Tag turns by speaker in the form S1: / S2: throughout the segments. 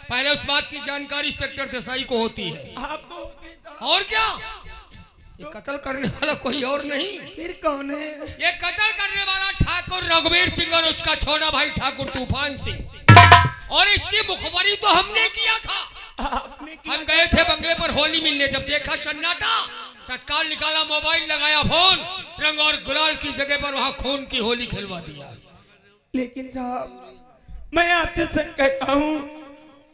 S1: पहले उस बात की जानकारी इंस्पेक्टर देसाई को होती है।
S2: आप तो
S1: और क्या, ये कत्ल करने वाला कोई और नहीं,
S2: फिर कौन है?
S1: ये कत्ल करने वाला ठाकुर रघुवीर सिंह और उसका छोटा भाई ठाकुर तूफान सिंह। और इसकी मुखबरी तो हमने किया था।
S2: आपने किया?
S1: हम गए थे बंगले पर होली मिलने, जब देखा सन्नाटा तत्काल निकाला मोबाइल, लगाया फोन, रंग और गुलाल की जगह पर वहां खून की होली खिलवा दिया।
S2: लेकिन साहब मैं आपसे सच कहता हूँ,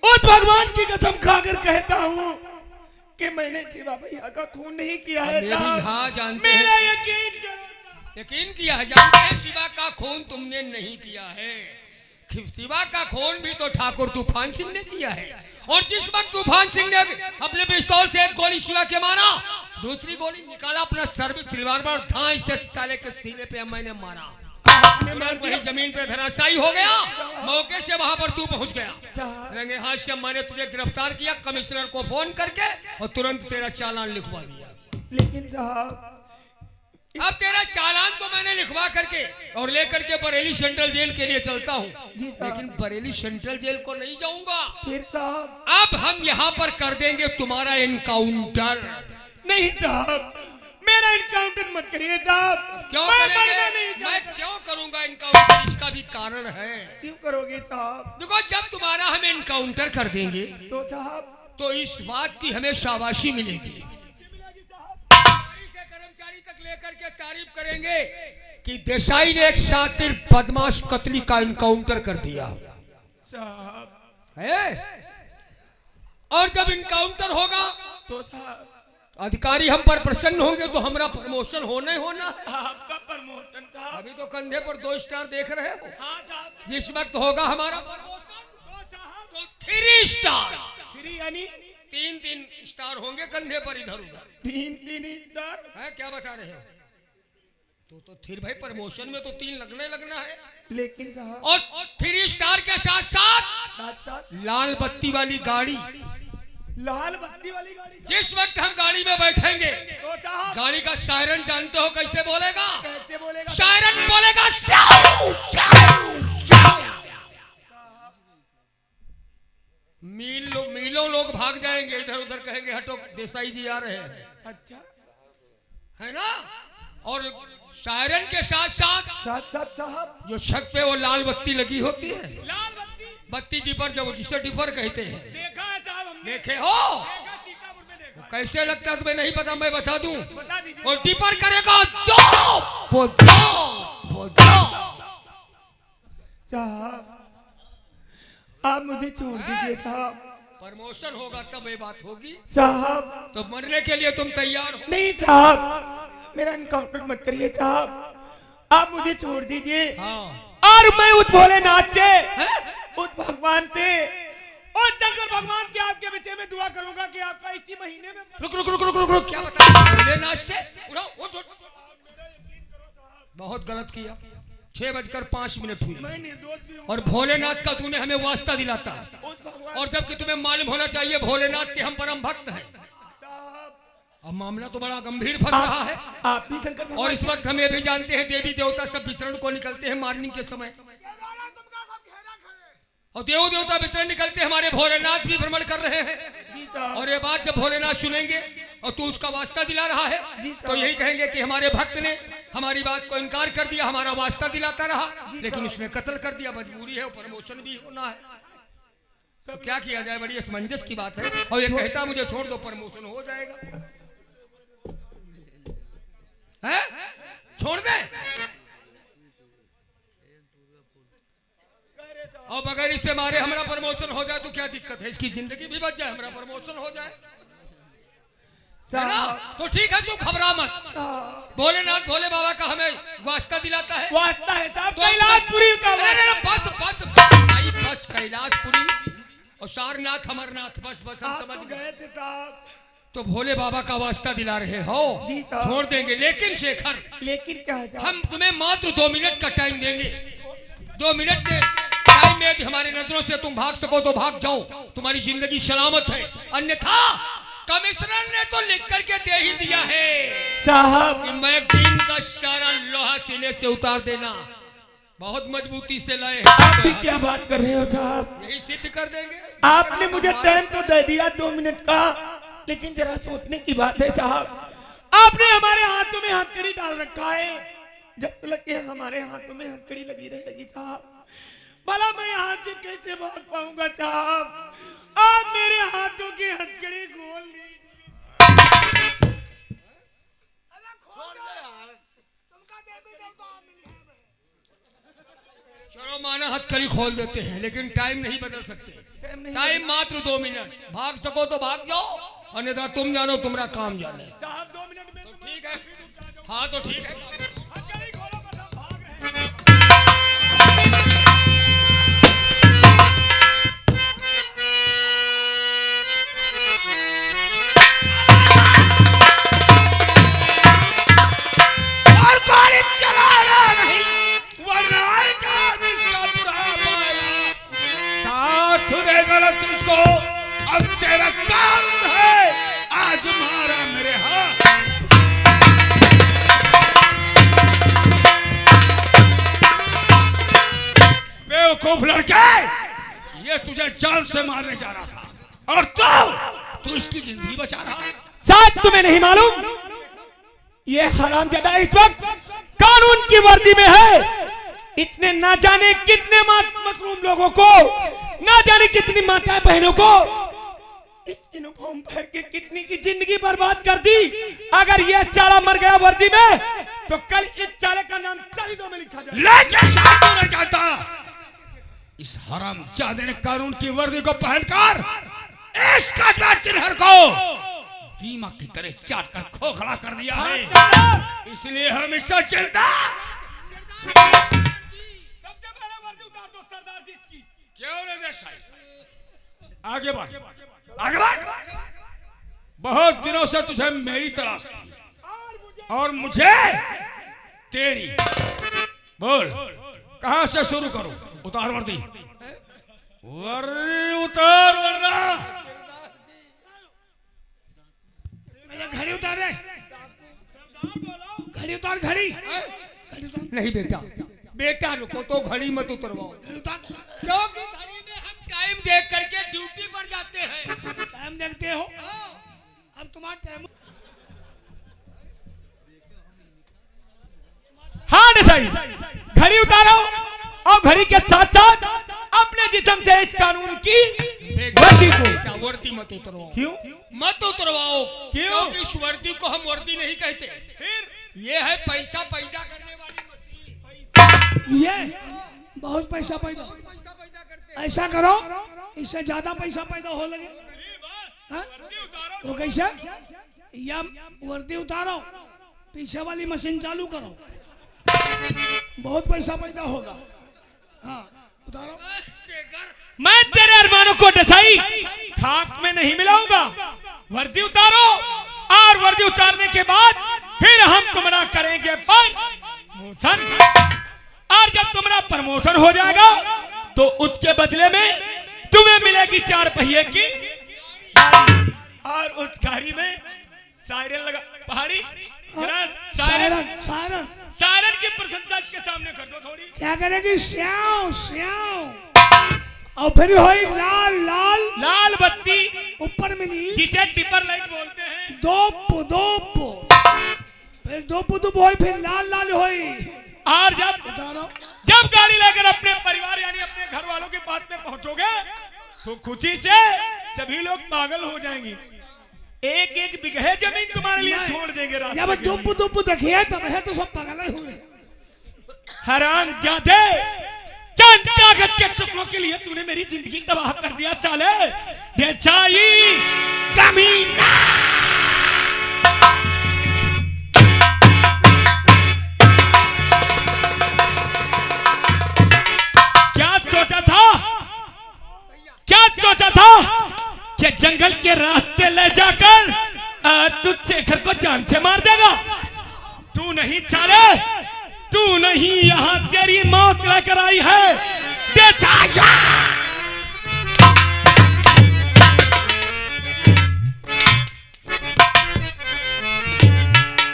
S2: उस भगवान की कसम खाकर कहता हूँ कि मैंने शिवा भैया का खून नहीं किया है साहब। मेरा यकीन करो।
S1: यकीन किया है, जानते हैं शिवा का खून तुमने नहीं किया है। शिवा का खून भी तो ठाकुर तूफान सिंह ने किया है। और जिस वक्त तूफान सिंह ने अपने पिस्तौल से एक गोली शिवा के मारा, दूसरी गोली निकाला अपना सर में सिलवार पर, धाई से साले के सीने पे मैंने मारा। वही जमीन पे धराशायी हो गया। मौके से वहां पर तू पहुंच गया। रंगे हाथ से मैंने तुझे गिरफ्तार किया, कमिश्नर को फोन करके, और तुरंत तेरा चालान लिखवा दिया।
S2: लेकिन साहब
S1: अब तेरा चालान तो मैंने लिखवा करके और लेकर के बरेली सेंट्रल जेल के लिए चलता हूँ, लेकिन बरेली सेंट्रल जेल को नहीं जाऊंगा।
S2: फिर साहब
S1: अब हम यहाँ पर कर देंगे तुम्हारा एनकाउंटर।
S2: नहीं साहब, मेरा एनकाउंटर मत करिए साहब।
S1: क्यों करेंगे? मैं क्यों करूंगा एनकाउंटर? इसका भी कारण है।
S2: क्यों करोगे साहब?
S1: देखो, जब तुम्हारा हम एनकाउंटर कर देंगे
S2: तो साहब
S1: तो इस बात की हमें शाबाशी मिलेगी, कर्मचारी तक लेकर के तारीफ करेंगे कि देसाई ने एक शातिर बदमाश कतली का एनकाउंटर कर दिया
S2: साहब
S1: है। और जब एनकाउंटर होगा
S2: तो साहब
S1: अधिकारी हम पर प्रसन्न होंगे तो हमारा प्रमोशन होना ही होना है।
S2: आपका प्रमोशन साहब।
S1: अभी तो कंधे पर 2 स्टार देख रहे हो।
S2: हाँ साहब।
S1: जिस वक्त होगा हमारा प्रमोशन तो 3 स्टार,
S2: 3 यानी
S1: 3 स्टार होंगे कंधे पर इधर उधर।
S2: 3 स्टार
S1: है, क्या बता रहे हो? तो फिर भाई प्रमोशन में तो 3 लगना है।
S2: लेकिन साहब
S1: और 3 स्टार के साथ साथ
S2: साथ
S1: लाल बत्ती वाली गाड़ी।
S2: लाल बत्ती वाली गाड़ी।
S1: जिस वक्त हम गाड़ी में बैठेंगे
S2: तो साहब
S1: गाड़ी का सायरन जानते हो कैसे बोलेगा?
S2: कैसे बोलेगा?
S1: सायरन बोलेगा स्याऊ, स्याऊ, स्याऊ। मीलों लोग भाग जाएंगे इधर उधर, कहेंगे हटो देसाई जी आ रहे हैं।
S2: अच्छा
S1: है ना? और सायरन के साथ
S2: साथ साहब
S1: जो छत पे वो लाल बत्ती लगी होती है,
S2: लाल
S1: बत्ती डिपर, जब जिसे डिपर कहते हैं।
S2: देखा है साहब हमने।
S1: देखे हो?
S2: देखा, चिकापुर में देखा।
S1: कैसे लगता है तुम्हें? नहीं पता, मैं बता दूं।
S2: बता दीजिए।
S1: और डिपर करेगा दो
S2: साहब आप मुझे छोड़ दीजिए साहब।
S1: प्रमोशन होगा तब ये बात होगी
S2: साहब।
S1: तो मरने के लिए तुम तैयार हो?
S2: नहीं साहब, मेरा एनकाउंटर मत करिए साहब, आप मुझे छोड़ दीजिए।
S1: हाँ।
S2: और मैं उस भोलेनाथ से, उस भगवान से, और शंकर भगवान से आपके विषय में दुआ करूंगा कि आपका इसी महीने में।
S1: रुक रुक रुक रुक रुक रुक, क्या बता? भोलेनाथ से उठो, उठ उठ। बहुत गलत किया। 6:05 हुई
S2: मैं निर्दोष भी हूं।
S1: और भोलेनाथ का तूने हमें वास्ता दिलाता,
S2: उस भगवान
S1: और जबकि तुम्हें मालूम होना चाहिए भोलेनाथ के हम परम भक्त हैं।
S2: साहब
S1: अब मामला तो बड़ा गंभीर फंस रहा है।
S2: आप भी शंकर भगवान।
S1: और इस वक्त हम ये भी जानते हैं देवी देवता सब विचरण को निकलते हैं मॉर्निंग के समय, और देव देवता विचरण निकलते हैं, हमारे भोलेनाथ भी भ्रमण कर रहे हैं।
S2: जी साहब।
S1: और ये बात जब भोलेनाथ सुनेंगे और तू उसका वास्ता दिला रहा है तो यही कहेंगे कि हमारे भक्त ने हमारी बात को इनकार कर दिया, हमारा वास्ता दिलाता रहा लेकिन उसने कत्ल कर दिया। मजबूरी है, प्रमोशन भी होना है, तो क्या किया जाए? बड़ी असमंजस की बात है। और ये कहता मुझे छोड़ दो, प्रमोशन हो जाएगा। है? छोड़ दे। और अगर इससे मारे हमारा प्रमोशन हो जाए तो क्या दिक्कत है? इसकी जिंदगी भी बच जाए, हमारा प्रमोशन हो जाए, है ना? तो ठीक है, तू घबरा मत। भोलेनाथ भोले बाबा का हमें वास्ता दिलाता है।
S2: वास्ता है साहब, कैलाशपुरी का।
S1: बस बस भाई, बस कैलाशपुरी और सारनाथ अमरनाथ, बस बस हम समझ
S2: गए थे साहब।
S1: तो भोले बाबा का वास्ता दिला रहे हो, छोड़ देंगे। लेकिन शेखर,
S2: लेकिन क्या है?
S1: हम तुम्हें मात्र 2 मिनट का टाइम देंगे। 2 मिनट के टाइम में यदि हमारी नजरों से तुम भाग सको तो भाग जाओ, तुम्हारी जिंदगी सलामत है। अन्यथा कमिश्नर ने तो लिख करके दे ही दिया है
S2: साहब
S1: कि मैं दिन का सारा लोहा सीने से उतार देना। बहुत मजबूती से लाए
S2: आप भी
S1: हैं।
S2: क्या बात कर रहे हो साहब?
S1: यही सिद्ध कर देंगे।
S2: आपने मुझे टाइम तो दे दिया 2 मिनट का, लेकिन जरा सोचने की बात है साहब। आपने हमारे हाथों में हथकड़ी डाल रखा है, जब तक ये हमारे हाथों में हथकड़ी लगी रहेगी साहब, भला मैं यहाँ से कैसे भाग पाऊंगा साहब? आप मेरे हाथों की हथकड़ी खोल दी।
S1: चलो माना हथकड़ी खोल देते हैं, लेकिन टाइम नहीं बदल सकते। टाइम मात्र 2 मिनट। भाग सको तो भाग जाओ, अन्यथा तुम जानो तुम्हारा काम जाने।
S2: साहब 2 मिनट में
S1: तो ठीक है। हाँ तो ठीक है।
S2: हथकड़ी खोलो, मतलब भाग रहे हैं।
S1: और गाड़ी चलाना नहीं, वरना जान इसका बुरा पाया। साथ देगा ना तुझको, अब तेरा कानून है, आज मारा मेरे हाथ। बेवकूफ लड़के, ये तुझे जान से मारने जा रहा था, और तू इसकी जिंदगी बचा रहा।
S2: साथ तुम्हें नहीं मालूम, ये हरामजादा इस वक्त कानून की वर्दी में है। इतने ना जाने कितने मखरूम लोगों को, ना जाने कितनी माताएं बहनों को इस यूनिफॉर्म पहन के कितनी की जिंदगी बर्बाद कर दी। अगर ये चाला मर गया वर्दी में, तो कल इस चाले का नाम शहीदों में लिखा जाए।
S1: लेकिन साथ नहीं जाता, इस हरामजादे ने कानून की वर्दी को पहनकर इस कस्बा तिलहर को दीमक की तरह चाट कर खोखला कर दिया है। इसलिए हम इससे चिंता। क्यों रे देसाई? आगे बढ़, आगे बढ़। बहुत दिनों से तुझे मेरी तलाश थी, और मुझे तेरी। बोल, कहां से शुरू करूं? उतार वर्दी, वर्दी उतार, वरना
S3: घड़ी उतार रे, घड़ी उतार, घड़ी
S1: नहीं बेटा, बेटा रुको तो घड़ी मत उतरवाओ, क्योंकि घड़ी में हम टाइम देख करके ड्यूटी पर जाते हैं।
S3: टाइम देखते हो? अब तुम्हारा टाइम।
S2: हाँ देसाई, घड़ी उतारो, और घड़ी के साथ साथ अपने जिस्म से इस कानून की वर्दी को।
S1: वर्दी मत उतरवाओ।
S2: क्यों
S1: मत उतरवाओ?
S2: क्यों?
S1: क्योंकि इस वर्दी को हम वर्दी नहीं कहते, ये है पैसा पैदा करने वाली मशीन।
S3: ये बहुत पैसा पैदा,
S1: पैसा पैदा करते हैं।
S3: ऐसा करो इससे ज्यादा पैसा पैदा हो लगे। हाँ? वो कैसे? या वर्दी उतारो, पीछे वाली मशीन चालू करो, बहुत पैसा पैदा होगा। हाँ उतारो।
S2: मैं तेरे अरमानों को दसाई खाक में नहीं मिलाऊंगा। वर्दी उतारो, और वर्दी उतारने के बाद फिर हम तुम्हारा करेंगे प्रमोशन। और जब तुम्हारा प्रमोशन हो जाएगा, तो उसके बदले में तुम्हें मिलेगी 4 पहिए की गाड़ी, और उस गाड़ी में सायरन लगा। पहाड़ी
S3: सायरन, सायरन
S2: सायरन की प्रशंसा के सामने कर दो थोड़ी।
S3: क्या करेगी? श्याओ श्याओ, और फिर होई लाल लाल
S2: लाल बत्ती,
S3: ऊपर मिली
S2: जिसे टिपर लाइट बोलते हैं।
S3: दोप दोप, फिर दोप दोप होई, फिर लाल लाल होई।
S2: और जब
S3: उतारो।
S2: जब गाड़ी लेकर अपने परिवार यानी अपने घर वालों के पास में पहुंचोगे, तो खुशी से सभी लोग पागल हो जाएंगे। एक एक बिगहे जमीन तुम्हारे लिए छोड़ देंगे।
S3: जब दुप दुप देखिए तब है तो सब पागल ही हुए।
S2: हरामजादे, चंद कागज के टुकड़ों के लिए तूने मेरी जिंदगी तबाह कर दिया। चाले बेचाई कमीना। क्या सोचा था कि जंगल के रास्ते ले जाकर तू शेखर को जान से मार देगा? तू नहीं चाले, तू नहीं, यहाँ तेरी मौत लेकर आई है बेचाया।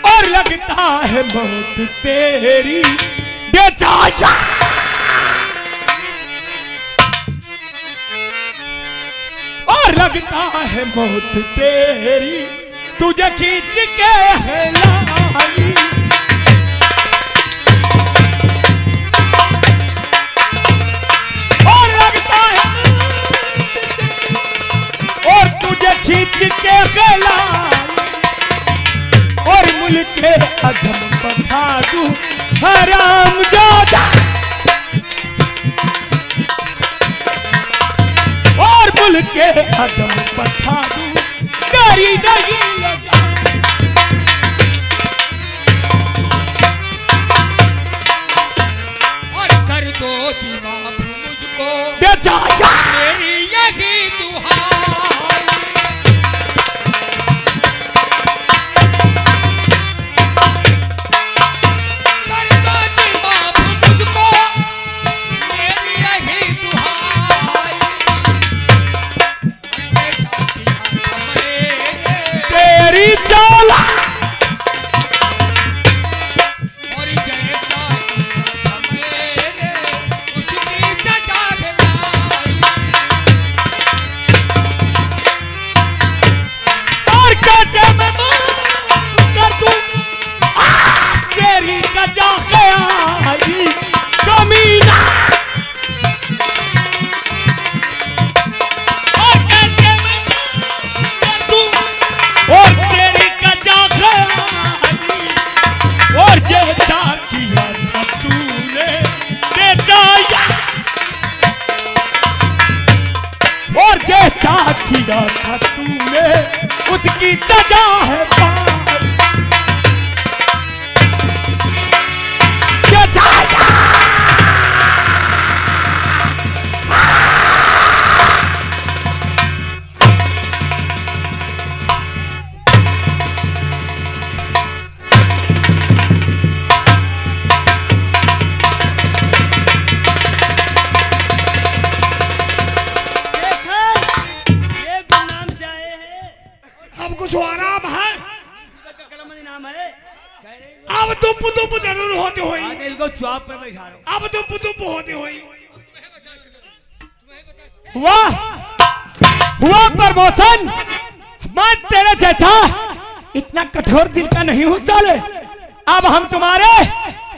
S2: और लगता है मौत तेरी बेचाया। और लगता है मौत तेरी तुझे खींच के है लाई। और लगता है और तुझे खींच के है लाई। और मुल्क अधम बता दूं हराम जादा। और मुल्क अधम बता दूं डरी नहीं लगा।
S1: और कर दो जी माफ मुझको
S2: बेचारा
S1: मेरी यही दुहाई। कर दो जी माफ मुझको मेरी यही दुहाई। जैसा किया मैंने
S2: तेरी चौला
S1: और जैसा किया मैंने उसकी सजा दिलाई।
S2: और कैसे मैं माफ कर दूं तेरी कजा ख्याली कमीना। और कैसे मैं माफ कर दूं और तेरी कजा ख्याली। और जैसा किया था तूने बेचाया। और जैसा किया था तूने उसकी सजा है पार। बेचाया
S4: ये गुमनाम से आए हैं।
S3: अब कुछ आराम है।
S4: इसका कलमनी नाम है। कह रही हो,
S3: अब दुप दुप जरूर होती हुई।
S4: आगे इसको चौप पर बैठा रहा हूँ।
S3: अब दुप दुप होती हुई।
S2: वाह हुआ प्रमोशन। मैं तेरे जैसा इतना कठोर दिल का नहीं हूं। चले अब हम तुम्हारे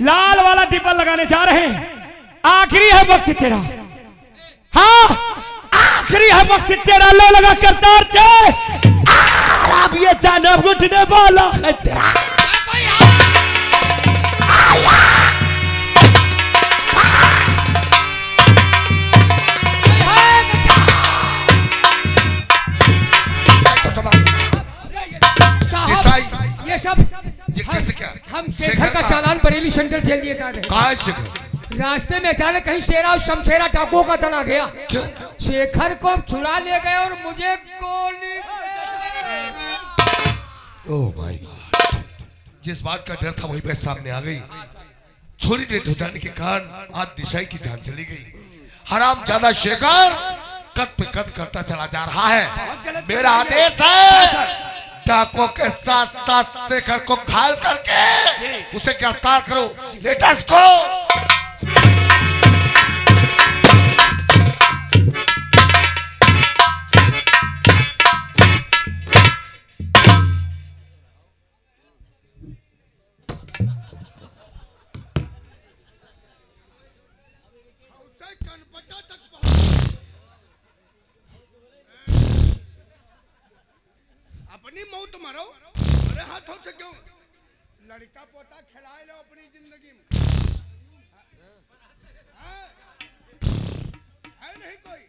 S2: लाल वाला टिप्पण लगाने जा रहे हैं। आखिरी है वक्त तेरा। हाँ आखिरी है वक्त तेरा। ले लगा करतार चले। अब ये दानव उठने वाला है तेरा।
S1: साहब ये सब
S5: ये कैसे क्या?
S1: हम शेखर का चालान बरेली सेंट्रल जेल लिए जा रहे हैं।
S5: कहाँ शेखर?
S1: रास्ते में अचानक कहीं शेरा और शमशेरा डाकुओं का दल आ गया।
S5: क्या?
S1: शेखर को छुड़ा ले गए और मुझे गोली
S5: ओह माय गॉड। जिस बात का डर था वही बात सामने आ गई। थोड़ी देर हो जाने के कारण आज दिशाई की जान चली गई। हराम ज्यादा शेखर कद पे कद करता चला जा रहा है। मेरा आदेश है डाकुओं के साथ साथ शेखर को घायल करके उसे गिरफ्तार करो। लेटेस्ट को
S6: अपनी मौत मरो। अरे हाथों से क्यों? लड़का पोता खिलाए लो अपनी जिंदगी में। हाँ? है नहीं कोई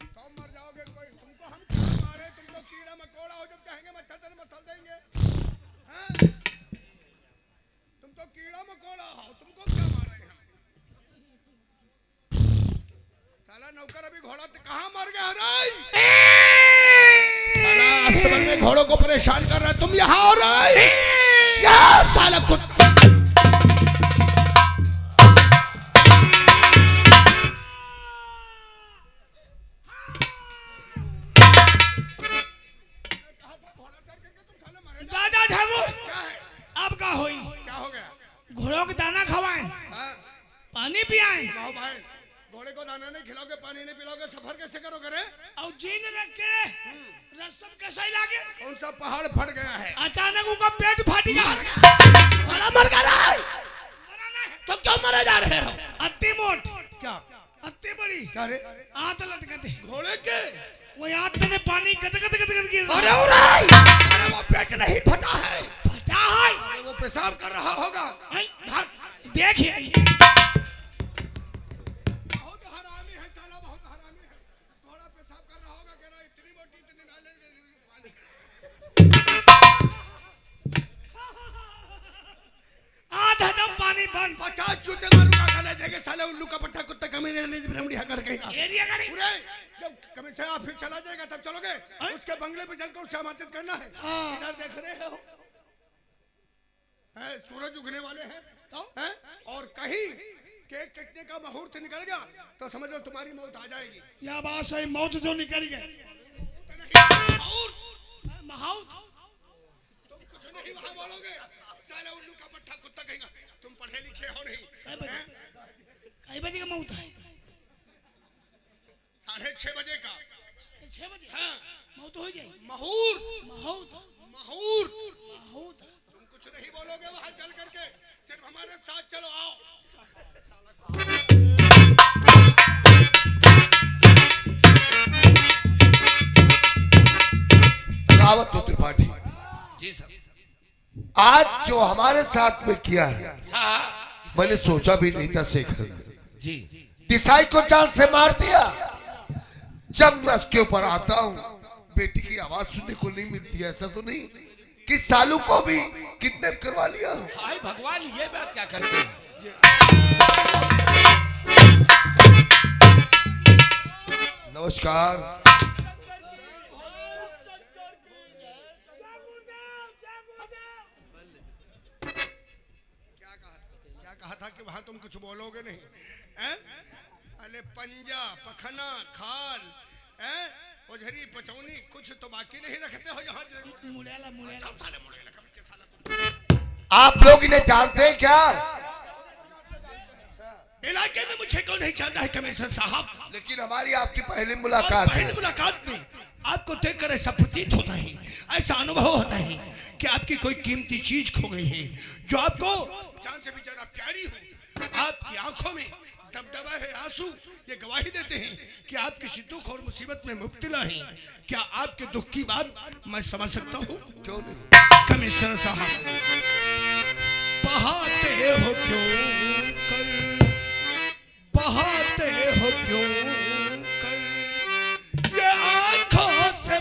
S6: तो मर जाओगे। कोई तुमको हम क्या मारे? तुम तो कीड़ा मकोड़ा हो जब कहेंगे मच्छर मसल देंगे। हाँ? तुम तो कीड़ा मकोड़ा हो। तुमको क्या मारे हम? साला नौकर अभी घोड़ा कहाँ मर गया? साला अस्तबल में घोड़ों को परेशान कर रहा है। तुम यहाँ हो रहे क्या साला कुत्ता?
S3: दादा ठाकुर
S6: क्या है?
S3: अब का होई?
S6: क्या हो गया?
S3: घोड़ों को दाना खवाएं,
S6: हाँ?
S3: पानी पियाएं,
S6: लाओ भाई। घोड़े को दाना नहीं खिलाओगे, पानी नहीं पिलाओगे, सफर कैसे करोगे रे?
S3: और जीन रख के रसम कैसा ही लागे?
S6: कौन सा पहाड़ फट गया है?
S3: अचानक उनका पेट फाट गया।
S2: घोड़ा मर गया रे।
S3: मरा ना है।
S2: तो क्यों मरे जा रहे हो?
S3: अत्ती मोट,
S6: क्या
S3: अत्ती बड़ी,
S6: क्या रे?
S3: आंत लटकते।
S6: घोड़े के?
S3: वो आंत में पानी गद गद गद गद गिर
S2: अरे उराई, अरे वो पेट नहीं फटा है,
S3: फटा है।
S6: अरे वो पेशाब कर रहा होगा।
S3: देखिए
S6: बहुत हरामी है साला, बहुत हरामी है। घोड़ा पेशाब कर रहा होगा, कह रहा इतनी मोटी इतनी नाले
S3: आधा दम पानी बंद।
S6: 50 जूते मारूंगा गले देंगे साले, उल्लू का पट्टा कुत्ता कमीने ब्रह्मड़िया करके।
S3: एरिया का नहीं।
S6: पूरे जब कभी से ऑफिस चला जाएगा तब चलोगे, उसके बंगले पे चलकर उससे आमंत्रित करना है। इधर देख रहे हो है, सूरज उगने वाले हैं हैं? और कहीं केक कटने का मुहूर्त निकल गया तो समझ लो तुम्हारी मौत आ जाएगी।
S3: या बात सही, मौत जो निकल गए।
S6: और
S3: महाउत
S6: तुम कुछ नहीं वहां बोलोगे साले, उल्लू का पट्टा कुत्ता कहेगा। तुम पढ़े लिखे हो नहीं?
S3: कई बजे का मौत है?
S6: 6:30 बजे का।
S3: 6 बजे
S6: हाँ,
S3: मौत हो जाए।
S6: मुहूर्त
S3: महाउत
S6: मुहूर्त।
S3: महाउत
S6: तुम कुछ नहीं बोलोगे वहां चल करके, सिर्फ हमारे साथ चलो। आओ
S5: रावत तो त्रिपाठी
S1: जी सर।
S5: आज जो हमारे साथ में किया है, मैंने सोचा भी नहीं था शेखर
S1: जी।
S5: दिसाई को जान से मार दिया। जब मैं उसके ऊपर आता हूँ, बेटी की आवाज सुनने को नहीं मिलती। ऐसा तो नहीं कि सालू को भी किडनैप करवा लिया?
S1: हाय भगवान, ये बात क्या करते हैं?
S5: नमस्कार।
S6: क्या कहा था कि वहां तुम कुछ बोलोगे नहीं? हैं? साले पंजा पखना खाल हैं? ओझरी पचौनी कुछ तो बाकी नहीं रखते हो यहाँ।
S3: मुड़ेला मुड़ेला
S6: साले मुड़ेला का बच्चे साला।
S5: आप लोग इन्हें जानते हैं क्या?
S6: इलाके में मुझे कौन नहीं जानता है कमिश्नर साहब?
S5: लेकिन हमारी आपकी पहली मुलाकात है।
S6: पहली मुलाकात में आपको देखकर ऐसा प्रतीत होता है, ऐसा अनुभव होता है कि आपकी कोई कीमती चीज खो गई है जो आपको जान से भी ज्यादा प्यारी हो। आपकी आंखों में दबदबा है आंसू, ये गवाही देते हैं कि आप किसी दुख और मुसीबत में मुब्तला हैं। क्या आपके दुख की बात मैं समझ सकता हूँ?
S5: क्यों नहीं?
S6: कमिश्नर साहब, बहाते हो क्यों कर, बहाते हो क्यों कर ये आंखों से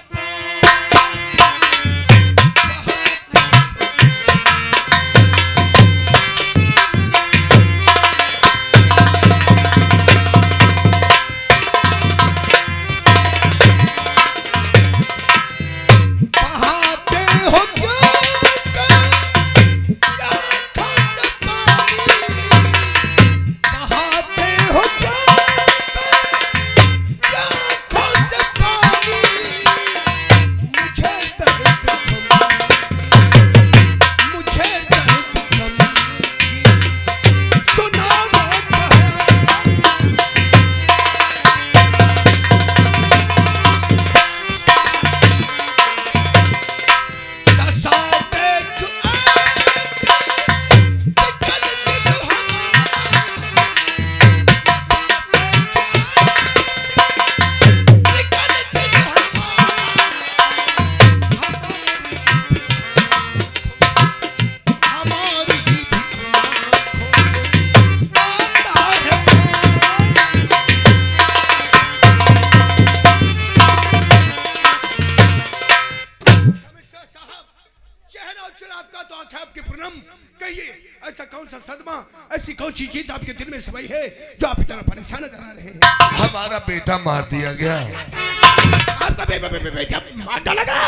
S6: चीज आपके दिल में समाई है जो आप इतना परेशान नजर आ रहे हैं?
S5: हमारा बेटा मार दिया गया।
S6: आपका बेटा मार डाला गया?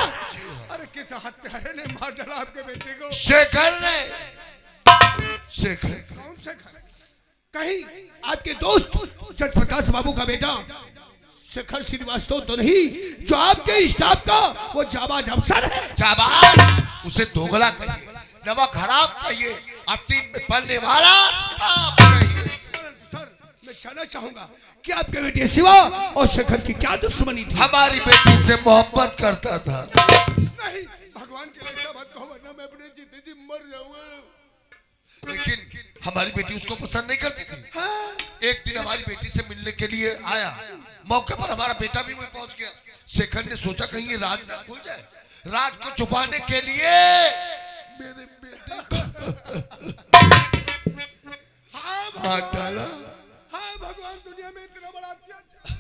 S6: अरे किस हत्यारे ने मार डाला आपके बेटे को?
S5: शेखर ने। शेखर?
S6: कौन शेखर? कहीं आपके दोस्त जयप्रकाश बाबू का बेटा शेखर श्रीवास्तव तो नहीं, जो आपके स्टाफ का वो जाबाज अफसर है?
S5: जाबाज? उसे दोगला कहिए, नवा खराब कहिए, आस्तीन में पलने वाला सांप कहिए।
S6: सर, मैं
S2: जानना चाहूंगा कि आपके बेटे शिवा और शेखर की क्या दुश्मनी थी?
S5: हमारी बेटी से मोहब्बत करता था।
S6: नहीं, भगवान के लिए ऐसा मत कहो, वरना मैं अपनी जिंदगी मर जाऊंगा।
S5: लेकिन हमारी बेटी उसको पसंद नहीं करती थी।
S2: हाँ।
S5: एक दिन हमारी बेटी से मिलने के लिए आया, मौके पर हमारा बेटा भी वहीं पहुंच गया। शेखर ने सोचा कहीं ये राज ना खुल जाए, राज को छुपाने के लिए मेरे बेटे
S6: हाँ
S5: हाथ डाला।
S6: हाँ भगवान, दुनिया में इतना बड़ा अत्याचार।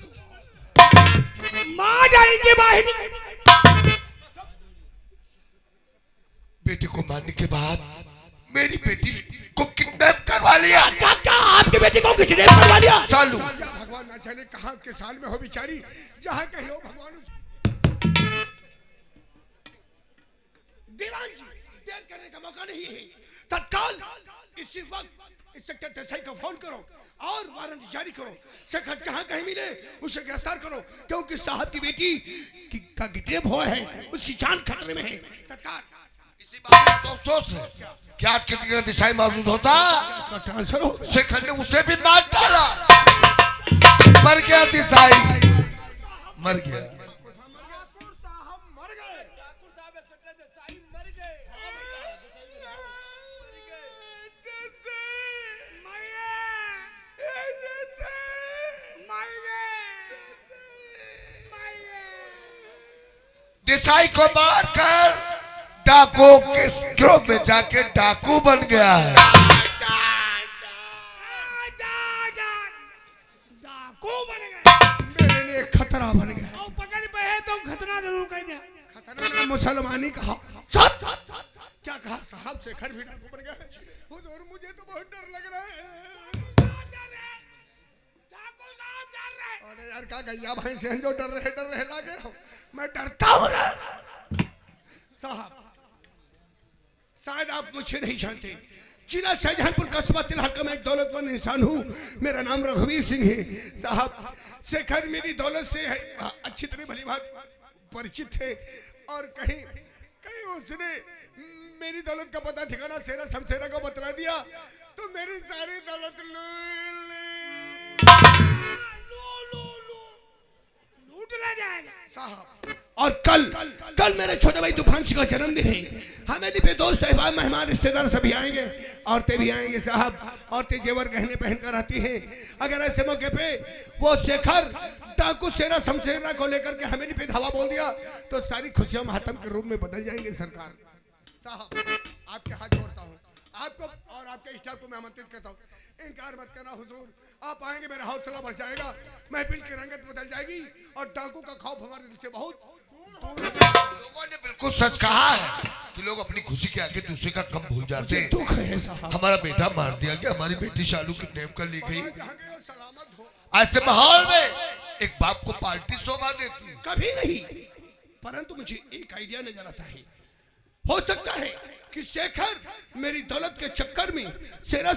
S3: माँ डालेंगे बाहर।
S5: बेटे को मारने के बाद मेरी बेटी को किडनैप करवा लिया।
S2: क्या आपके बेटे को किडनैप करवा लिया?
S5: सालू,
S6: या भगवान ना जाने कहाँ के साल में हो बेचारी, जहाँ कहीं हो भगवान।
S2: दीवान जी, देर करने का मौका नहीं है, तत्काल इसी वक्त इंस्पेक्टर देसाई को फोन करो और वारंट जारी करो। शेखर जहां कहीं मिले उसे गिरफ्तार करो, क्योंकि साहब की बेटी का किडनैप हुआ है, उसकी जान खतरे में है। तत्काल
S5: इसी बात का तो अफसोस है कि आज के दिन दिशाई मौजूद होता,
S2: इसका ट्रांसफर हो गया।
S5: शेखर ने उसे भी मार डाला। मर गया दिशाई, मर गया। दिशाई को मारकर डाकू के गिरोह में जाके डाकू बन गया है।
S3: डाकू बन गए
S6: मेरे लिए खतरा बन गया।
S3: और पकड़ पे है तो खतरा जरूर कहेंगे।
S6: खतरा ने मुसलमानी कहा। क्या कहा साहब? शेखर भी डाकू बन गया है। हुजूर, मुझे तो बहुत डर लग रहा है।
S3: डाकू साहब डर रहे।
S6: अरे यार, क्या गैया भाई से जो डर रहे लागे हो। मैं डरता हूँ रे साहब। शायद आप मुझे नहीं जानते, जिला शाहजहानपुर कस्बा तिलहा का मैं एक दौलतमंद इंसान हूँ। मेरा नाम रघुवीर सिंह है साहब। शेखर मेरी दौलत से अच्छी तरह भली बात परिचित थे, और कहीं कहीं उसने मेरी दौलत का पता ठिकाना सेरा समसेरा को बतला दिया, तो मेरी सारी दौलत
S3: लूट ले जाएगा
S6: साहब।
S2: और कल मेरे छोटे भाई तूफान सिंह का जन्मदिन है। हमेली पे दोस्त अहबाब मेहमान रिश्तेदार सभी आएंगे, औरतें भी आएंगे साहब। औरतें जेवर गहने पहनकर आती हैं। अगर ऐसे मौके पे वो शेखर डाकू सेरा समसेरा को लेकर के हमेली पे धावा बोल दिया, तो सारी खुशियां मातम के रूप में बदल जाएंगे सरकार।
S6: साहब, आपके हाथ जोड़ता हूँ, आपको और आपके स्टाफ को मैं आमंत्रित करता हूँ। इनकार मत करना हुजूर, आप आएंगे मेरा हौसला बढ़ जाएगा, महफिल की रंगत बदल जाएगी, और डाकू का खौफ हमारे दिल से बहुत दूर हो जाएगा।
S5: लोगों ने बिल्कुल सच कहा है कि लोग अपनी खुशी के आगे दूसरे का कम भूल जाते हैं।
S2: दुख है साहब।
S5: हमारा बेटा मार दिया गया, हमारी बेटी शालू किडनैप कर ली गई।
S6: भगवान जहाँ के वो सलामत हो।
S5: ऐसे माहौल में एक बाप को पार्टी शोभा देती है।
S2: कभी नहीं, परंतु मुझे एक आइडिया नजर आता है। हो सकता है कि शेखर मेरी दौलत के चक्कर में सेरा